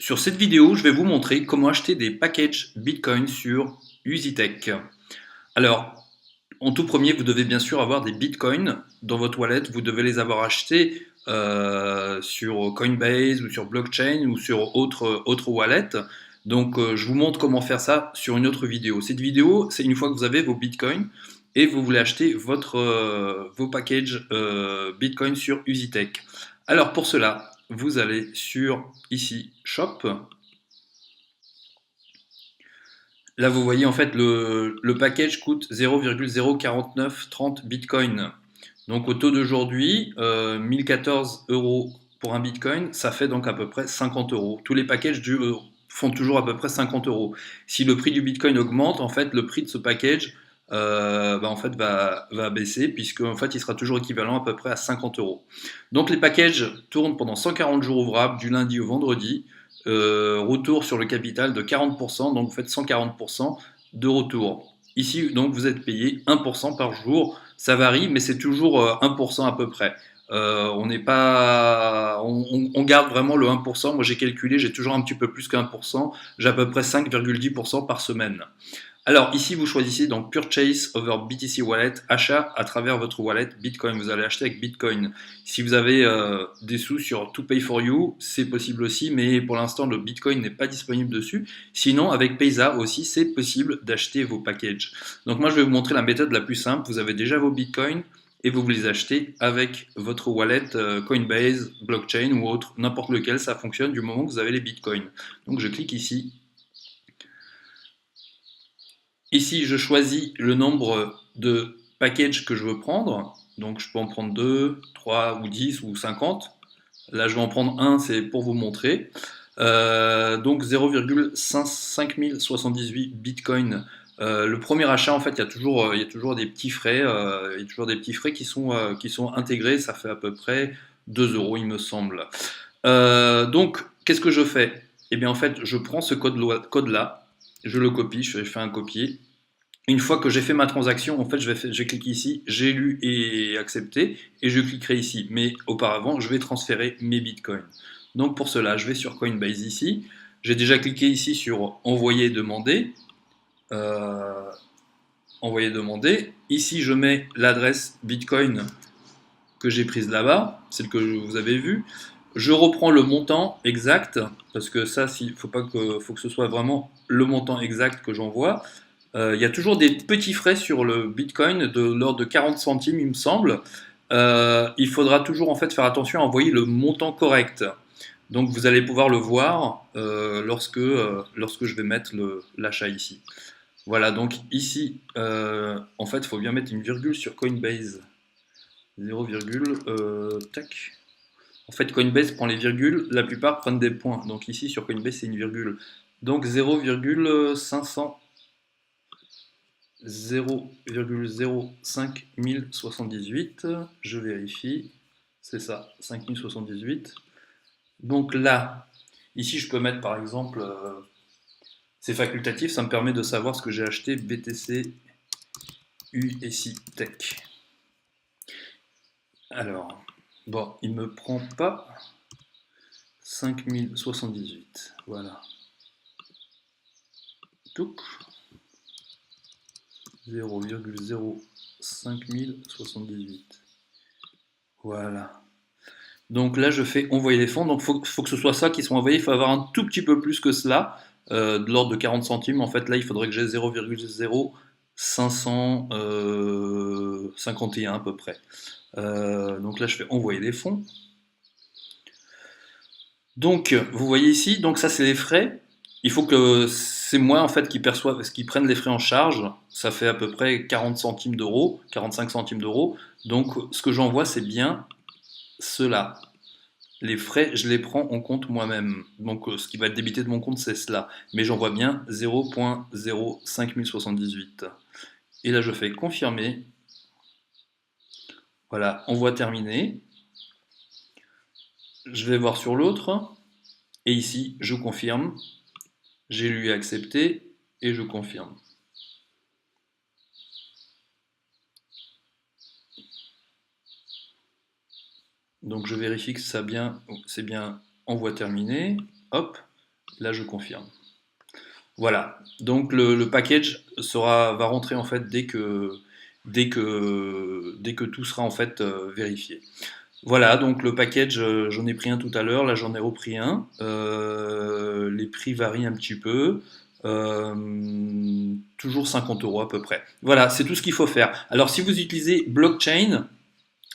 Sur cette vidéo, je vais vous montrer comment acheter des packages Bitcoin sur EasyTech. Alors, en tout premier, vous devez bien sûr avoir des Bitcoins dans votre wallet. Vous devez les avoir achetés sur Coinbase ou sur Blockchain ou sur autre wallet. Donc, je vous montre comment faire ça sur une autre vidéo. Cette vidéo, c'est une fois que vous avez vos Bitcoins et vous voulez acheter vos packages Bitcoin sur EasyTech. Alors, pour cela, vous allez sur ici Shop. Là, vous voyez, en fait, le package coûte 0,04930 Bitcoin. Donc, au taux d'aujourd'hui, 1014 euros pour un Bitcoin, ça fait donc à peu près 50 euros. Tous les packages font toujours à peu près 50 euros. Si le prix du Bitcoin augmente, en fait, le prix de ce package en fait, va baisser, puisque en fait, il sera toujours équivalent à peu près à 50 euros. Donc, les packages tournent pendant 140 jours ouvrables, du lundi au vendredi. Retour sur le capital de 40%, donc vous faites 140% de retour. Ici, donc, vous êtes payé 1% par jour. Ça varie, mais c'est toujours 1% à peu près. On n'est pas, on garde vraiment le 1%. Moi, j'ai calculé, j'ai toujours un petit peu plus qu'1%. J'ai à peu près 5,10% par semaine. Alors ici, vous choisissez donc Purchase over BTC Wallet, achat à travers votre wallet Bitcoin. Vous allez acheter avec Bitcoin. Si vous avez des sous sur To Pay for You, c'est possible aussi, mais pour l'instant, le Bitcoin n'est pas disponible dessus. Sinon, avec Payza aussi, c'est possible d'acheter vos packages. Donc moi, je vais vous montrer la méthode la plus simple. Vous avez déjà vos Bitcoins et vous les achetez avec votre wallet Coinbase, Blockchain ou autre, n'importe lequel, ça fonctionne du moment que vous avez les Bitcoins. Donc je clique ici. Ici, je choisis le nombre de packages que je veux prendre. Donc, je peux en prendre 2, 3 ou 10 ou 50. Là, je vais en prendre un, c'est pour vous montrer. Donc, 0,5078 Bitcoin. Le premier achat, en fait, il y a toujours des petits frais. Il y a toujours des petits frais qui sont intégrés. Ça fait à peu près 2 euros, il me semble. Donc, qu'est-ce que je fais? Eh bien, en fait, je prends ce code-là, je le copie, je fais un copier. Une fois que j'ai fait ma transaction, en fait, je vais cliquer ici, j'ai lu et accepté, et je cliquerai ici. Mais auparavant, je vais transférer mes bitcoins. Donc pour cela, je vais sur Coinbase ici. J'ai déjà cliqué ici sur envoyer demander. Euh, envoyer demander. Ici, je mets l'adresse bitcoin que j'ai prise là-bas, celle que vous avez vue. Je reprends le montant exact, parce que ça, faut que ce soit vraiment le montant exact que j'envoie. Il y a toujours des petits frais sur le Bitcoin de l'ordre de 40 centimes, il me semble. Il faudra toujours en fait faire attention à envoyer le montant correct. Donc vous allez pouvoir le voir lorsque je vais mettre l'achat ici. Voilà, donc ici, en fait, il faut bien mettre une virgule sur Coinbase. 0, tac. En fait, Coinbase prend les virgules, la plupart prennent des points. Donc ici, sur Coinbase, c'est une virgule. Donc 0,500 0,05078, je vérifie, c'est ça, 5078. Donc là, ici je peux mettre par exemple, c'est facultatif, ça me permet de savoir ce que j'ai acheté, BTC USI Tech. Alors, bon, il me prend pas 5078, voilà. Touc, 0,05078. Voilà. Donc là, je fais envoyer les fonds. Donc faut que ce soit ça qui soit envoyé. Il faut avoir un tout petit peu plus que cela, de l'ordre de 40 centimes. En fait, là, il faudrait que j'ai 0,0551 à peu près. Donc là, je fais envoyer les fonds. Donc, vous voyez ici, donc ça, c'est les frais. Il faut que c'est moi en fait qui prennent les frais en charge. Ça fait à peu près 40 centimes d'euros, 45 centimes d'euros. Donc, ce que j'envoie, c'est bien cela. Les frais, je les prends en compte moi-même. Donc, ce qui va être débité de mon compte, c'est cela. Mais j'en vois bien 0,05078. Et là, je fais confirmer. Voilà, envoi terminé. Je vais voir sur l'autre. Et ici, je confirme. J'ai lu et accepté. Et je confirme. Donc, je vérifie que c'est bien envoi terminé. Hop. Là, je confirme. Voilà. Donc le package va rentrer en fait dès que tout sera en fait vérifié. Voilà, donc le package, j'en ai pris un tout à l'heure, là j'en ai repris un. Les prix varient un petit peu. Toujours 50 € à peu près. Voilà, c'est tout ce qu'il faut faire. Alors si vous utilisez blockchain,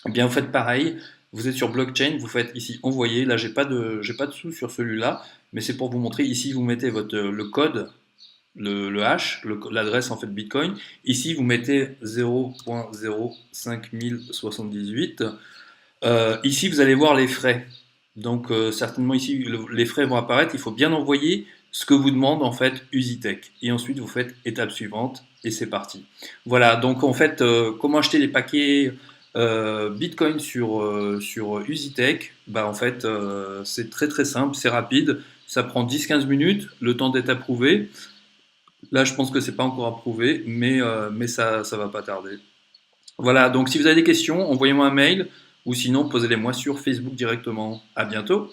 eh bien vous faites pareil. Vous êtes sur blockchain, vous faites ici envoyer. Là j'ai pas de sous sur celui-là, mais c'est pour vous montrer. Ici vous mettez le code, le hash, l'adresse en fait Bitcoin. Ici vous mettez 0.05078. Ici, vous allez voir les frais. Donc, certainement ici, les frais vont apparaître. Il faut bien envoyer ce que vous demande en fait Usitech. Et ensuite, vous faites étape suivante et c'est parti. Voilà. Donc, en fait, comment acheter les paquets Bitcoin sur Usitech? Bah, en fait, c'est très très simple, c'est rapide. Ça prend 10-15 minutes, le temps d'être approuvé. Là, je pense que c'est pas encore approuvé, mais ça va pas tarder. Voilà, donc si vous avez des questions, envoyez-moi un mail ou sinon posez-les moi sur Facebook directement. À bientôt.